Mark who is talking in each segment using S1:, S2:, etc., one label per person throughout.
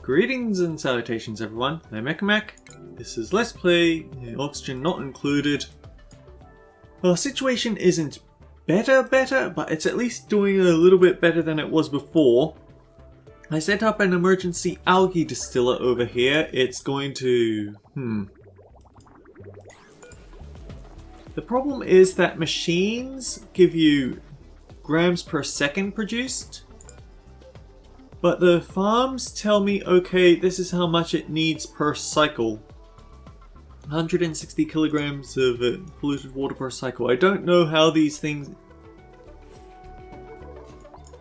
S1: Greetings and salutations everyone, I'm Mekamac. This is Let's Play Oxygen Not Included. Well, the situation isn't better, but it's at least doing a little bit better than it was before. I set up an emergency algae distiller over here. It's going to... The problem is that machines give you grams per second produced. But the farms tell me, okay, this is how much it needs per cycle. 160 kilograms of polluted water per cycle. I don't know how these things...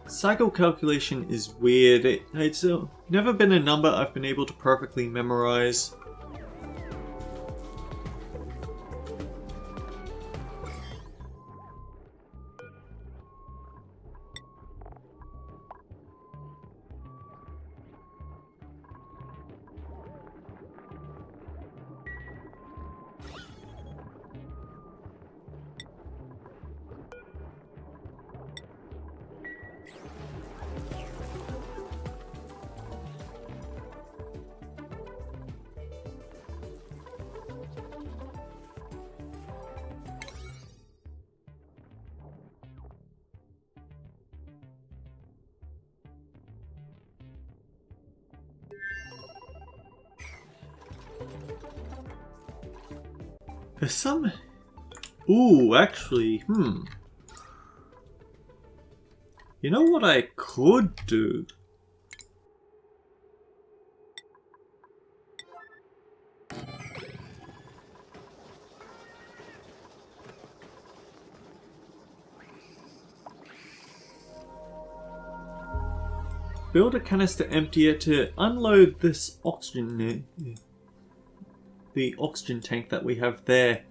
S1: Cycle calculation is weird. It's never been a number I've been able to perfectly memorize. There's some... Ooh, actually, You know what I could do? Build a canister emptier to unload this oxygen... the oxygen tank that we have there.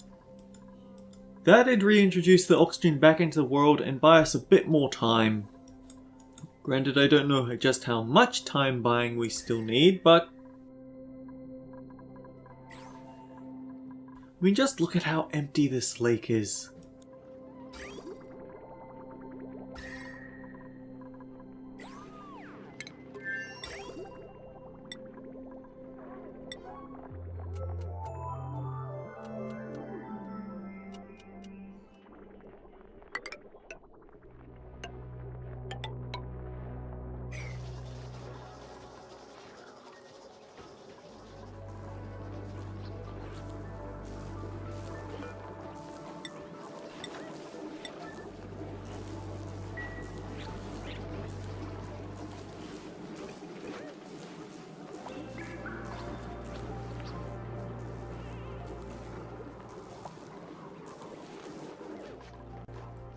S1: That'd reintroduce the oxygen back into the world and buy us a bit more time. Granted, I don't know just how much time buying we still need, but... I mean, just look at how empty this lake is.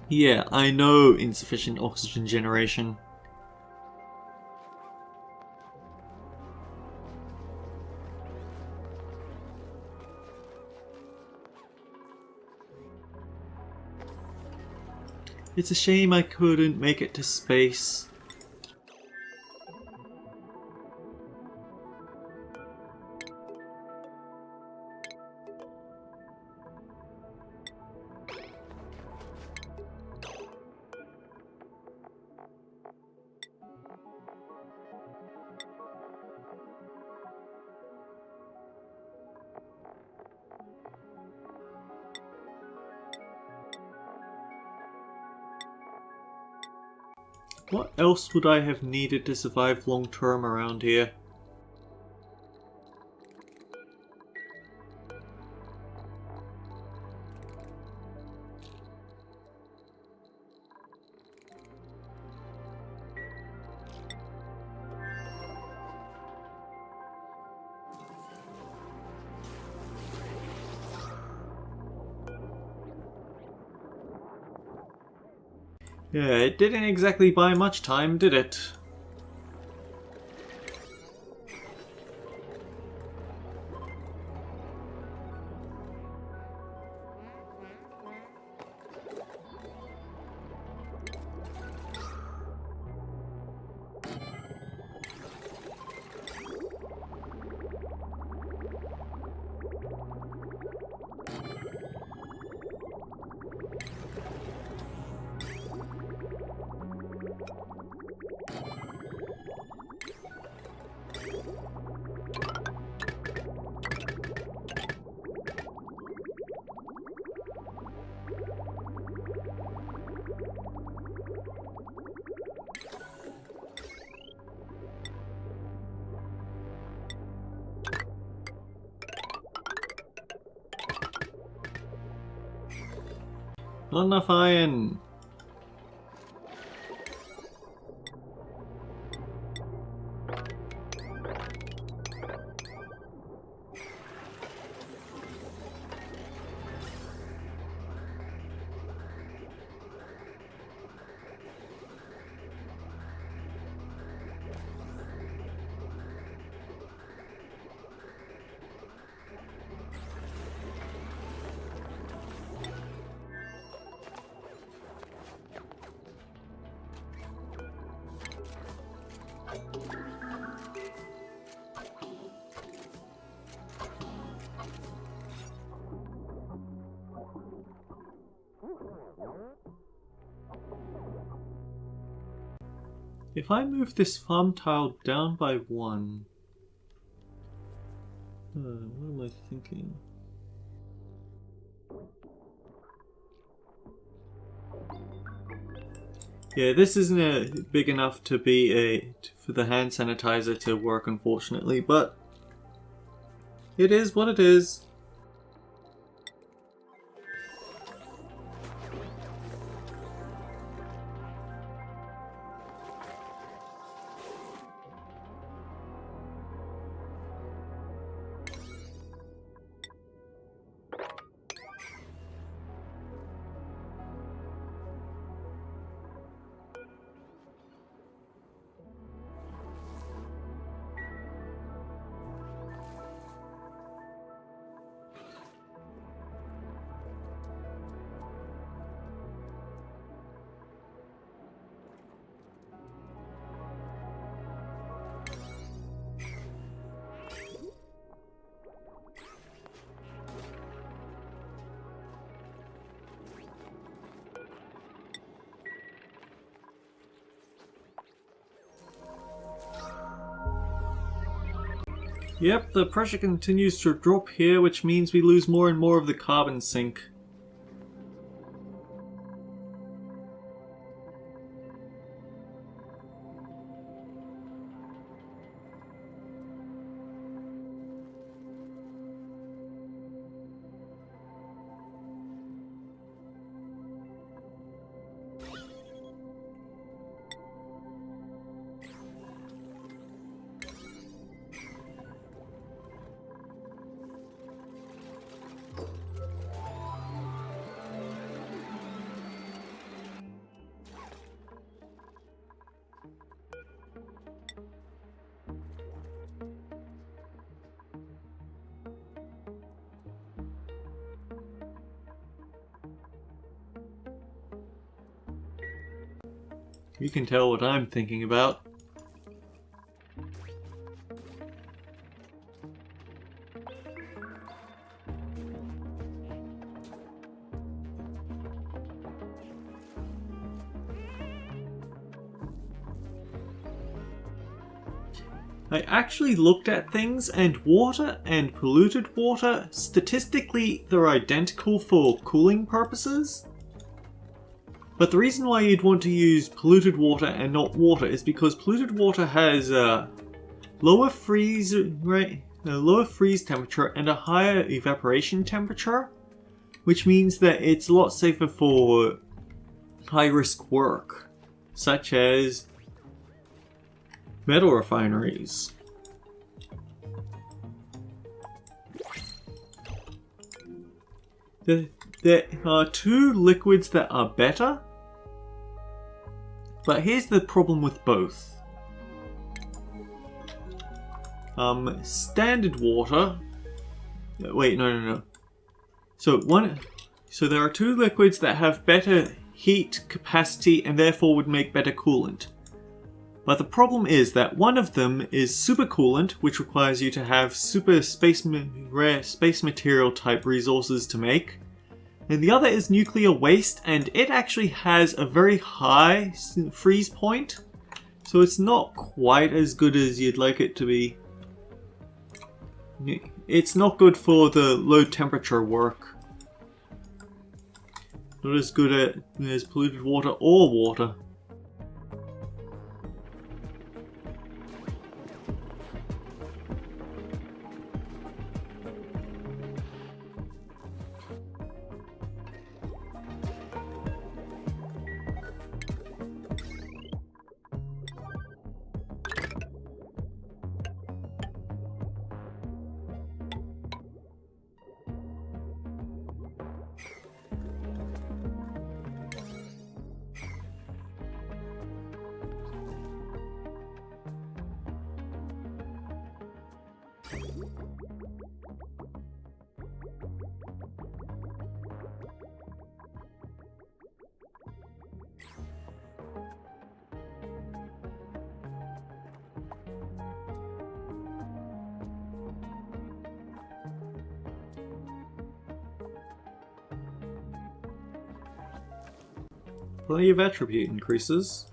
S1: Yeah, I know insufficient oxygen generation. It's a shame I couldn't make it to space. What else would I have needed to survive long term around here? Yeah, it didn't exactly buy much time, did it? Not enough iron. If I move this farm tile down by 1... what am I thinking? Yeah, this isn't big enough to be for the hand sanitizer to work, unfortunately, but it is what it is. Yep, the pressure continues to drop here, which means we lose more and more of the carbon sink. You can tell what I'm thinking about. I actually looked at things, and water and polluted water, statistically they're identical for cooling purposes. But the reason why you'd want to use polluted water and not water is because polluted water has a lower freeze temperature and a higher evaporation temperature, which means that it's a lot safer for high risk work, such as metal refineries. There are two liquids that are better, but here's the problem with both. Standard water. Wait, no. So there are two liquids that have better heat capacity and therefore would make better coolant. But the problem is that one of them is supercoolant, which requires you to have rare space material type resources to make. And the other is nuclear waste, and it actually has a very high freeze point. So it's not quite as good as you'd like it to be. It's not good for the low temperature work. Not as good as polluted water or water. Plenty of attribute increases.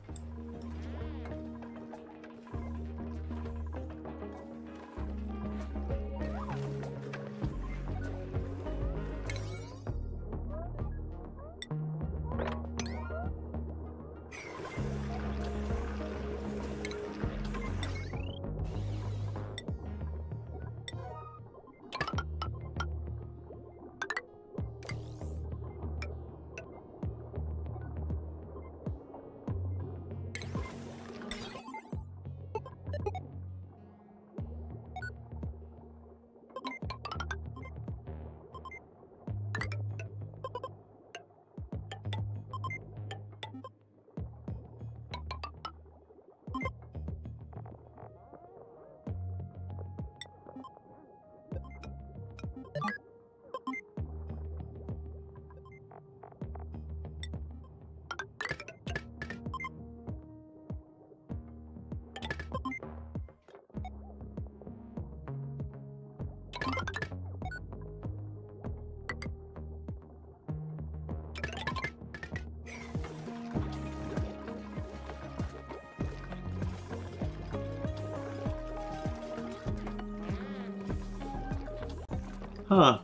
S1: Huh.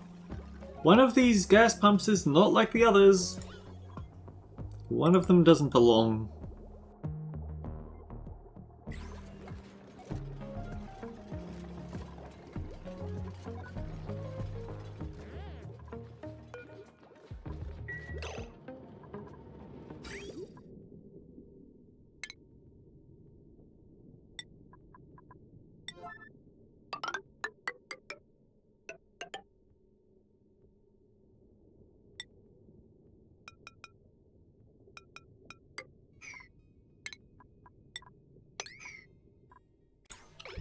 S1: One of these gas pumps is not like the others. One of them doesn't belong.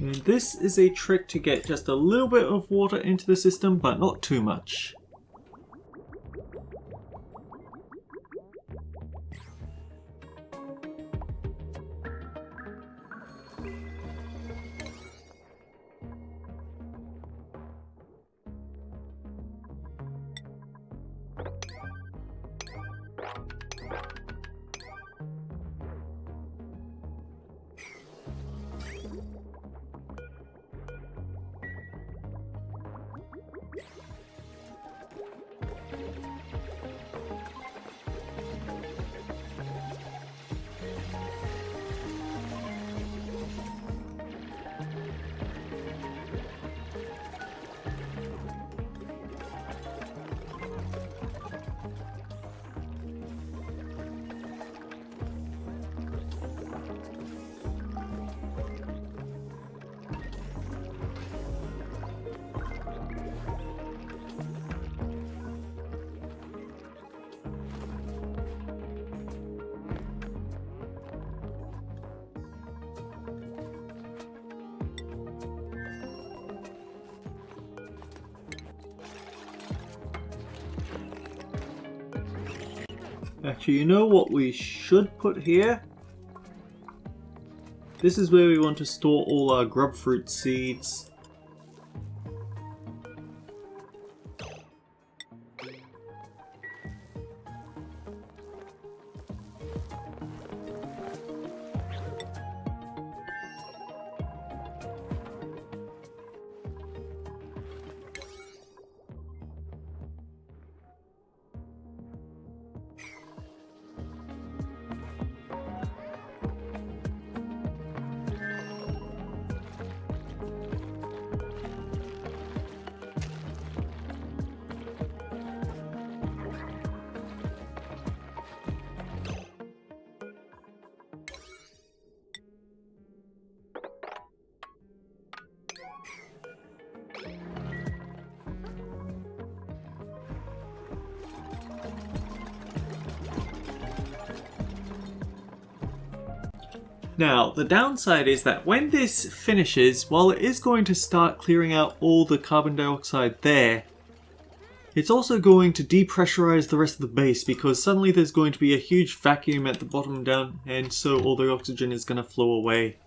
S1: And this is a trick to get just a little bit of water into the system, but not too much. Actually, you know what we should put here? This is where we want to store all our grub fruit seeds. Now, the downside is that when this finishes, while it is going to start clearing out all the carbon dioxide there, it's also going to depressurize the rest of the base because suddenly there's going to be a huge vacuum at the bottom down, and so all the oxygen is going to flow away.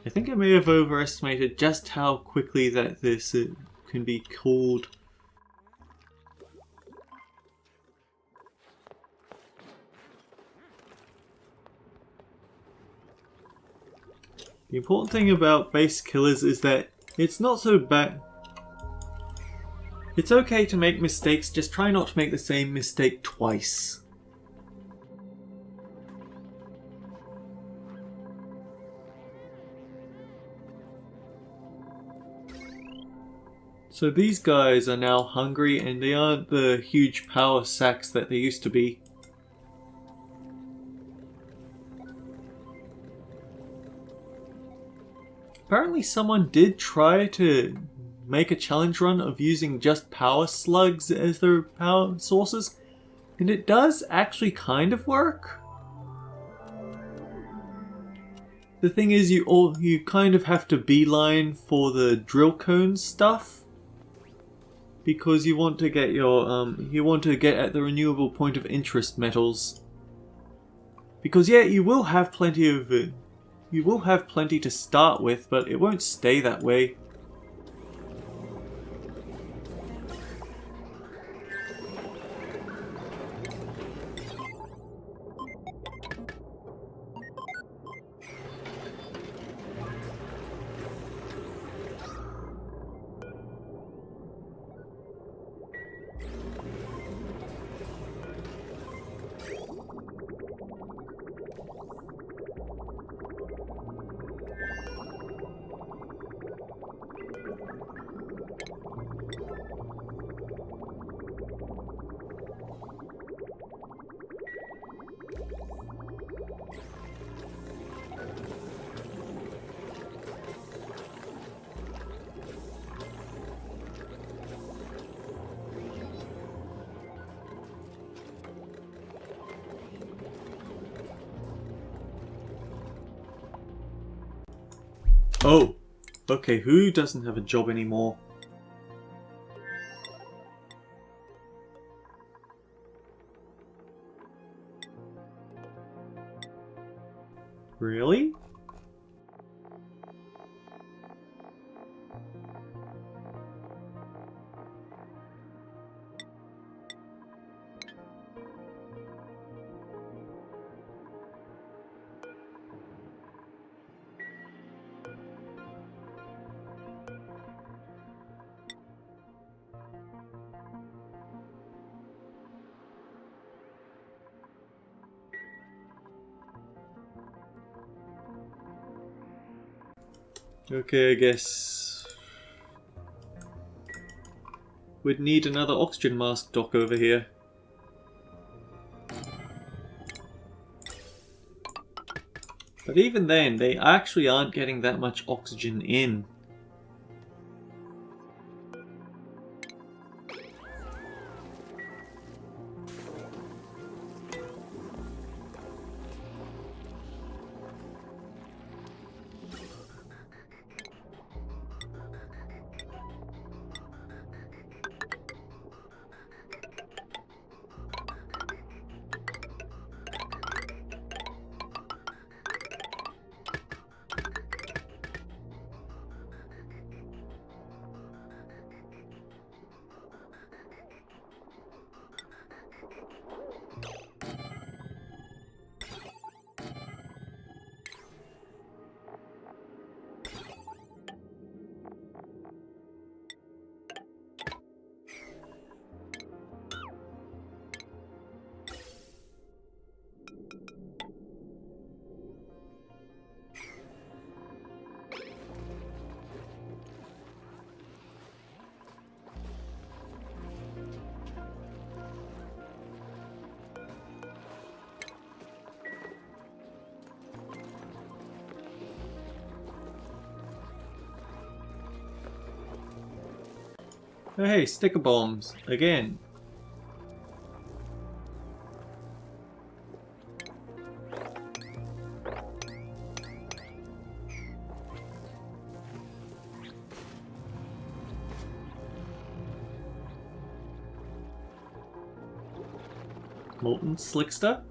S1: I think I may have overestimated just how quickly that this can be cooled. The important thing about base killers is that it's not so bad. It's okay to make mistakes, just try not to make the same mistake twice. So these guys are now hungry and they aren't the huge power sacks that they used to be. Apparently someone did try to make a challenge run of using just power slugs as their power sources, and it does actually kind of work. The thing is, you kind of have to beeline for the drill cone stuff, because you want to get at the renewable point of interest metals. Because yeah, you will have plenty to start with, but it won't stay that way. Oh, okay, who doesn't have a job anymore? Really? Okay, I guess we'd need another oxygen mask dock over here. But even then, they actually aren't getting that much oxygen in. Oh, hey, sticker bombs again. Molten slickster.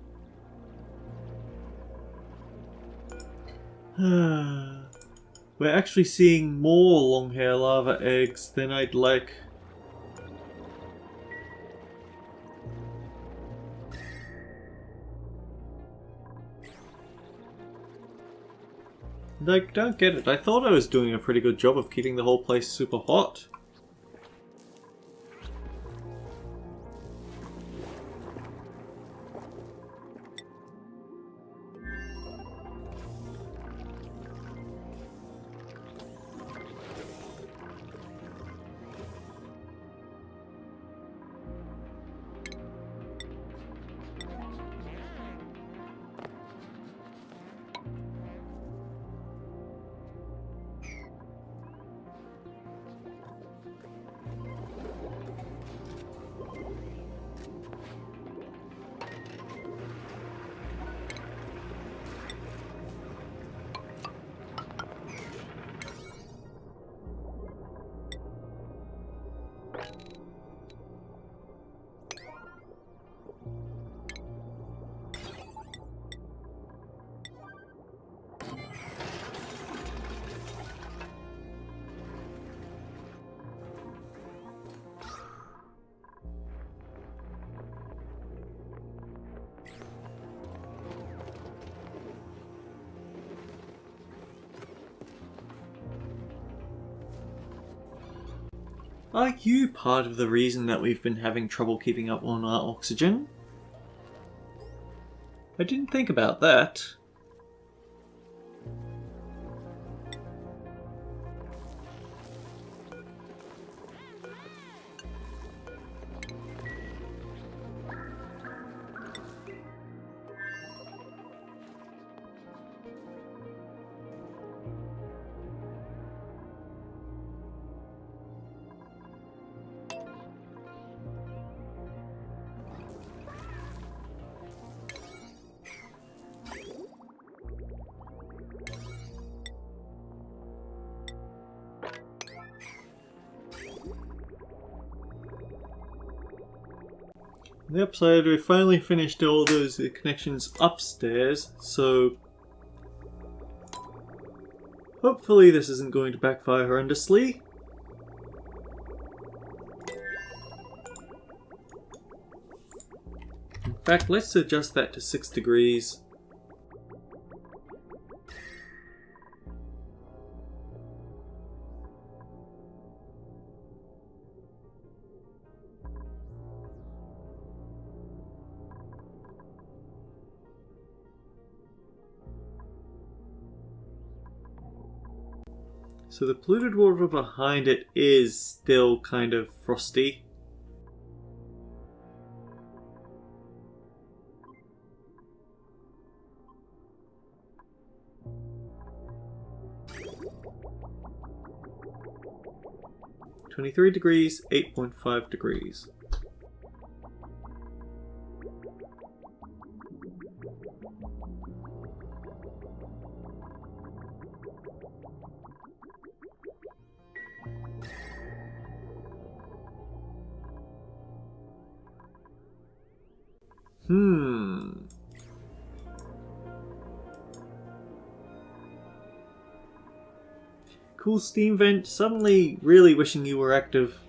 S1: We're actually seeing more long hair lava eggs than I'd like. Like, don't get it. I thought I was doing a pretty good job of keeping the whole place super hot. Are you part of the reason that we've been having trouble keeping up on our oxygen? I didn't think about that. On the upside, we finally finished all those connections upstairs, so hopefully this isn't going to backfire horrendously. In fact, let's adjust that to 6 degrees. So the polluted water behind it is still kind of frosty. (23°, 8.5 degrees. Cool steam vent, suddenly really wishing you were active.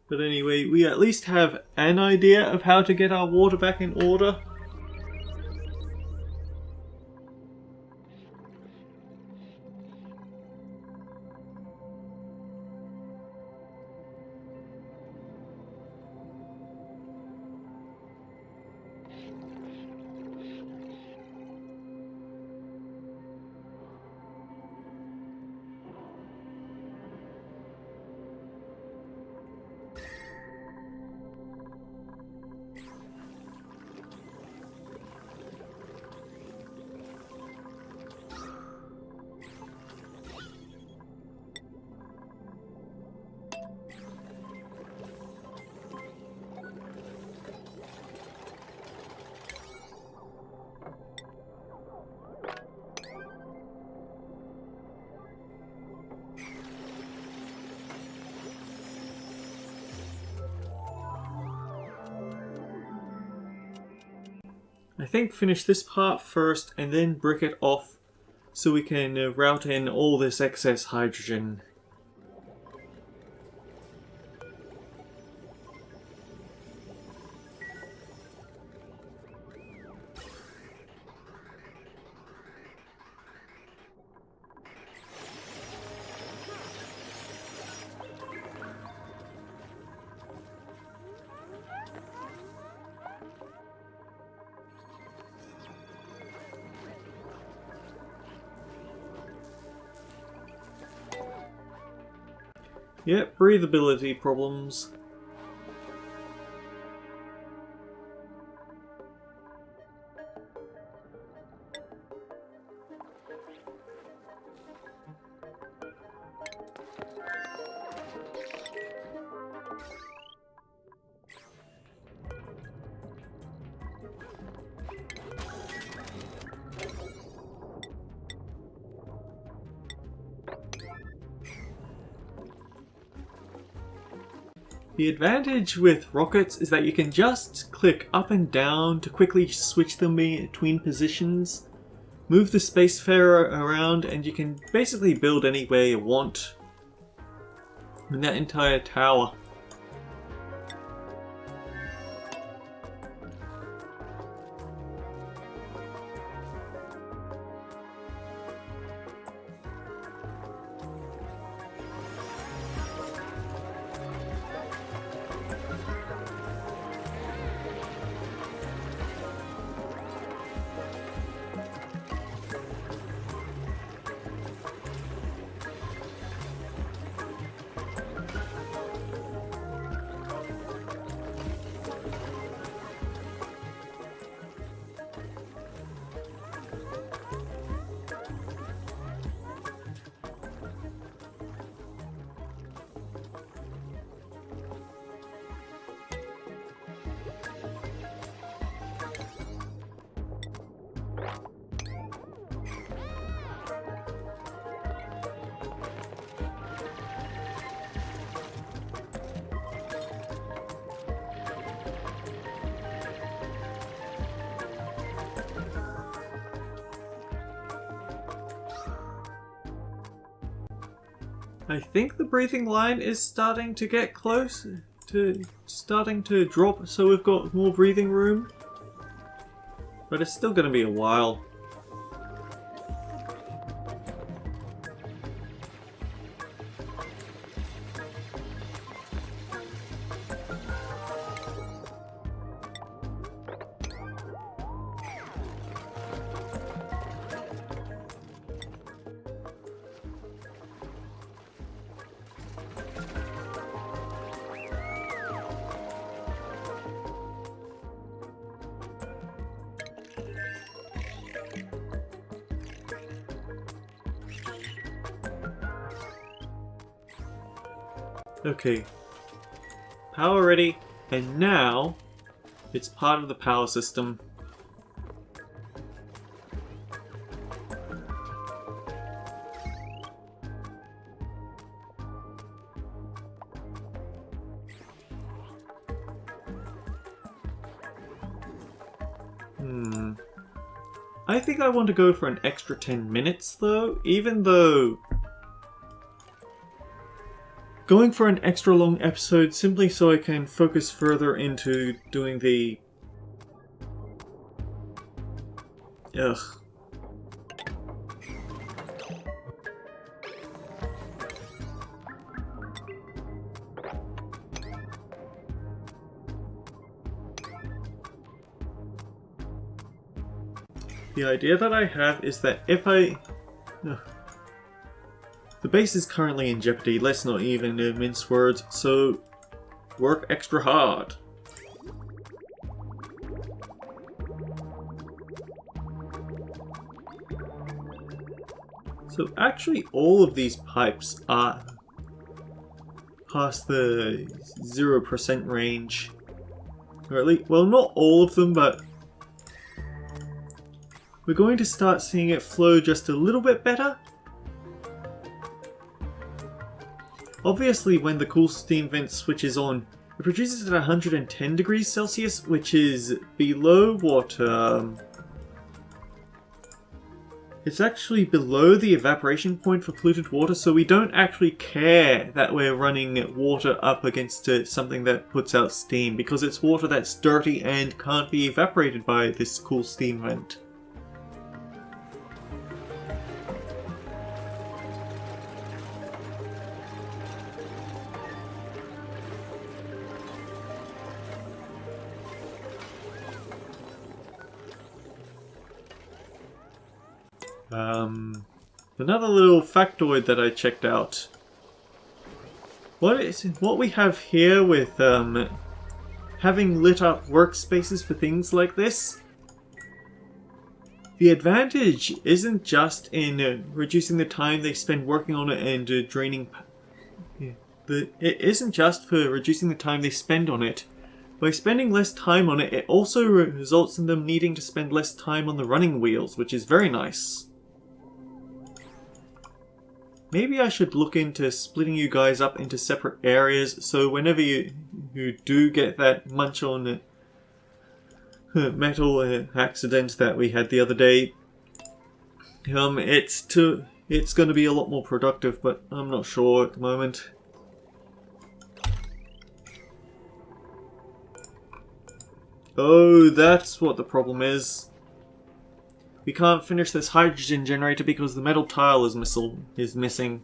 S1: But anyway, we at least have an idea of how to get our water back in order. I think finish this part first and then brick it off so we can route in all this excess hydrogen. Yep, breathability problems. The advantage with rockets is that you can just click up and down to quickly switch them between positions, move the spacefarer around, and you can basically build anywhere you want in that entire tower. I think the breathing line is starting to get close to starting to drop, so we've got more breathing room. But it's still going to be a while. Okay, power ready, and now it's part of the power system. I think I want to go for an extra 10 minutes though, even though going for an extra long episode simply so I can focus further into doing the... Ugh. The idea that I have is that if I... Ugh. The base is currently in jeopardy, let's not even mince words, so work extra hard. So actually all of these pipes are past the 0% range. Or at least, well, not all of them, but we're going to start seeing it flow just a little bit better. Obviously, when the cool steam vent switches on, It produces at 110 degrees Celsius, which is below what, it's actually below the evaporation point for polluted water, so we don't actually care that we're running water up against something that puts out steam, because it's water that's dirty and can't be evaporated by this cool steam vent. Another little factoid that I checked out. What we have here with having lit up workspaces for things like this, the advantage isn't just in reducing the time they spend working on it and draining. It isn't just for reducing the time they spend on it. By spending less time on it, it also results in them needing to spend less time on the running wheels, which is very nice. Maybe I should look into splitting you guys up into separate areas, so whenever you do get that munch on metal accident that we had the other day, it's going to be a lot more productive, but I'm not sure at the moment. Oh, that's what the problem is. We can't finish this hydrogen generator because the metal tile is missing.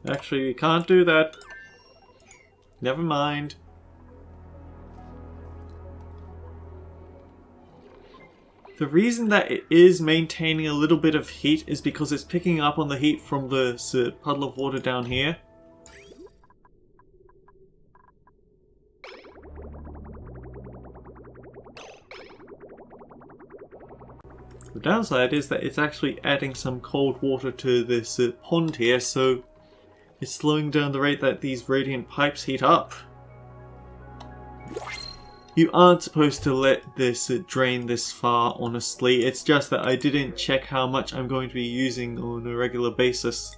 S1: Actually, we can't do that. Never mind. The reason that it is maintaining a little bit of heat is because it's picking up on the heat from the puddle of water down here. The downside is that it's actually adding some cold water to this pond here, so it's slowing down the rate that these radiant pipes heat up. You aren't supposed to let this drain this far, honestly. It's just that I didn't check how much I'm going to be using on a regular basis.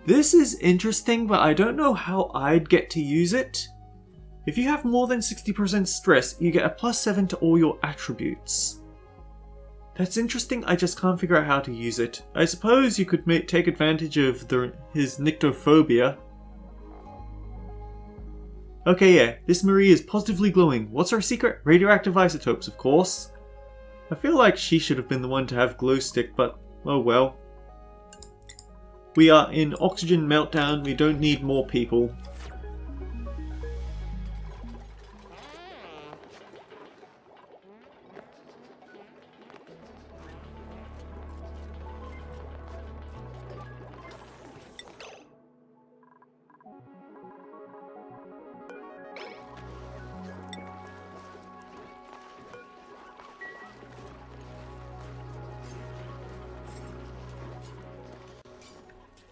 S1: This is interesting, but I don't know how I'd get to use it. If you have more than 60% stress, you get a +7 to all your attributes. That's interesting, I just can't figure out how to use it. I suppose you could take advantage of his nyctophobia. Okay, yeah, this Marie is positively glowing. What's her secret? Radioactive isotopes, of course. I feel like she should have been the one to have glow stick, but oh well. We are in oxygen meltdown, we don't need more people.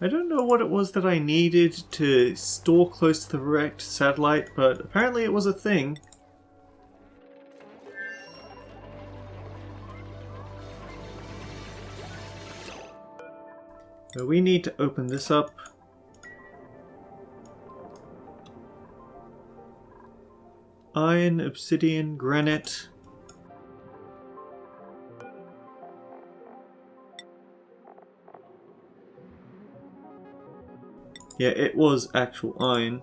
S1: I don't know what it was that I needed to store close to the wrecked satellite, but apparently it was a thing. So we need to open this up. Iron, obsidian, granite. Yeah, it was actual iron.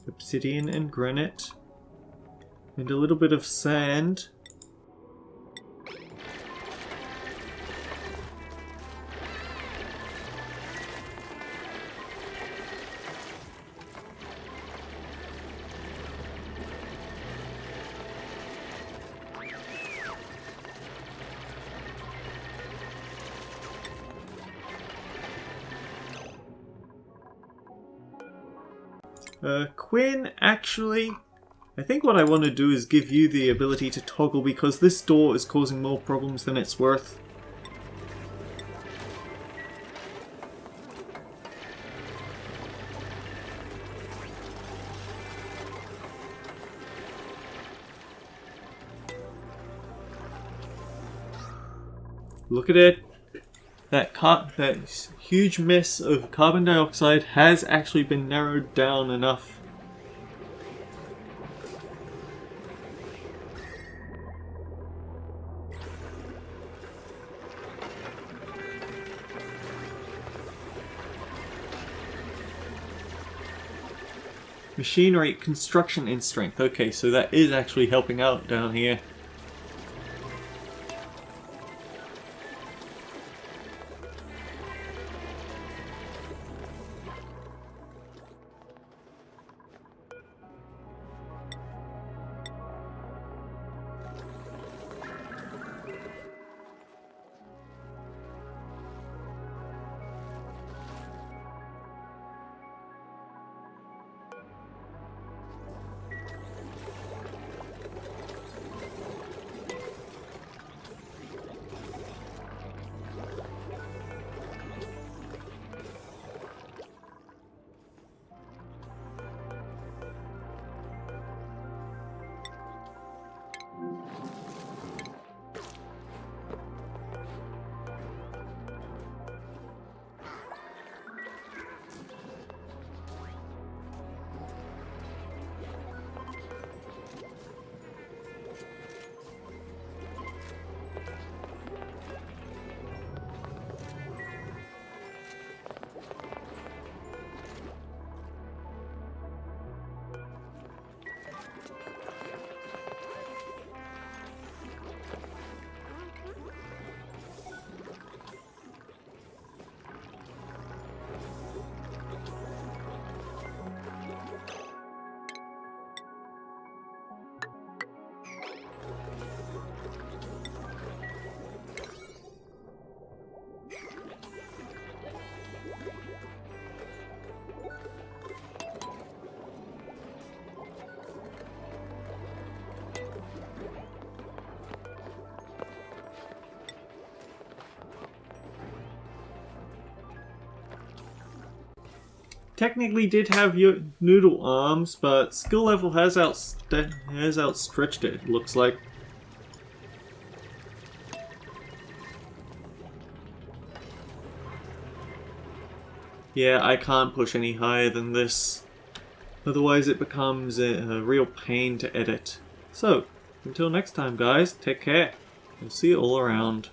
S1: Obsidian and granite. And a little bit of sand. Quinn, actually, I think what I want to do is give you the ability to toggle because this door is causing more problems than it's worth. Look at it. That huge mess of carbon dioxide has actually been narrowed down enough. Machinery, construction, and strength. Okay, so that is actually helping out down here. Technically did have your noodle arms, but skill level has outstretched it, looks like. Yeah, I can't push any higher than this. Otherwise it becomes a real pain to edit. So, until next time guys, take care. I'll see you all around.